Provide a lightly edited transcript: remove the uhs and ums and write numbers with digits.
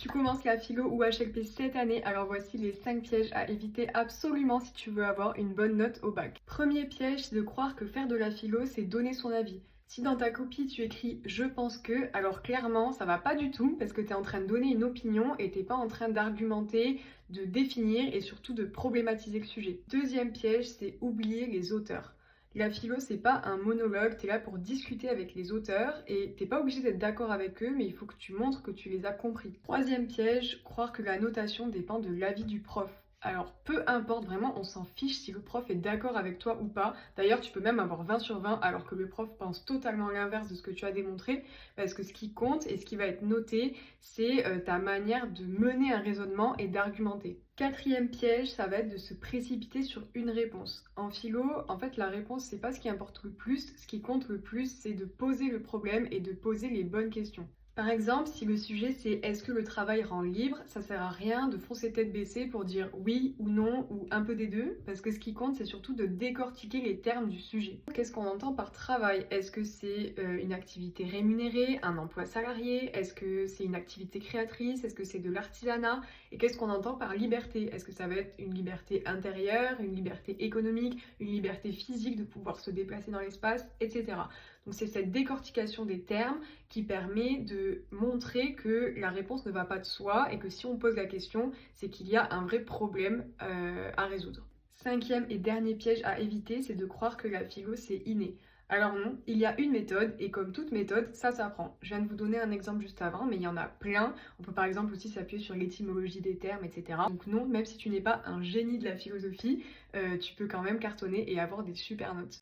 Tu commences la philo ou HLP cette année, alors voici les 5 pièges à éviter absolument si tu veux avoir une bonne note au bac. Premier piège, c'est de croire que faire de la philo, c'est donner son avis. Si dans ta copie tu écris je pense que, alors clairement ça va pas du tout parce que tu es en train de donner une opinion et t'es pas en train d'argumenter, de définir et surtout de problématiser le sujet. Deuxième piège, c'est oublier les auteurs. La philo, c'est pas un monologue, t'es là pour discuter avec les auteurs et t'es pas obligé d'être d'accord avec eux, mais il faut que tu montres que tu les as compris. Troisième piège, croire que la notation dépend de l'avis du prof. Alors peu importe, vraiment, on s'en fiche si le prof est d'accord avec toi ou pas. D'ailleurs, tu peux même avoir 20 sur 20 alors que le prof pense totalement l'inverse de ce que tu as démontré, parce que ce qui compte et ce qui va être noté, c'est ta manière de mener un raisonnement et d'argumenter. Quatrième piège, ça va être de se précipiter sur une réponse. En philo, en fait, la réponse, c'est pas ce qui importe le plus. Ce qui compte le plus, c'est de poser le problème et de poser les bonnes questions. Par exemple, si le sujet c'est est-ce que le travail rend libre, ça sert à rien de foncer tête baissée pour dire oui ou non ou un peu des deux, parce que ce qui compte c'est surtout de décortiquer les termes du sujet. Qu'est-ce qu'on entend par travail? Est-ce que c'est une activité rémunérée, un emploi salarié? Est-ce que c'est une activité créatrice? Est-ce que c'est de l'artisanat? Et qu'est-ce qu'on entend par liberté? Est-ce que ça va être une liberté intérieure, une liberté économique, une liberté physique de pouvoir se déplacer dans l'espace, etc. Donc c'est cette décortication des termes qui permet de montrer que la réponse ne va pas de soi et que si on pose la question, c'est qu'il y a un vrai problème à résoudre. Cinquième et dernier piège à éviter, c'est de croire que la philo c'est inné. Alors non, il y a une méthode et comme toute méthode, ça s'apprend. Je viens de vous donner un exemple juste avant, mais il y en a plein. On peut par exemple aussi s'appuyer sur l'étymologie des termes, etc. Donc non, même si tu n'es pas un génie de la philosophie, tu peux quand même cartonner et avoir des super notes.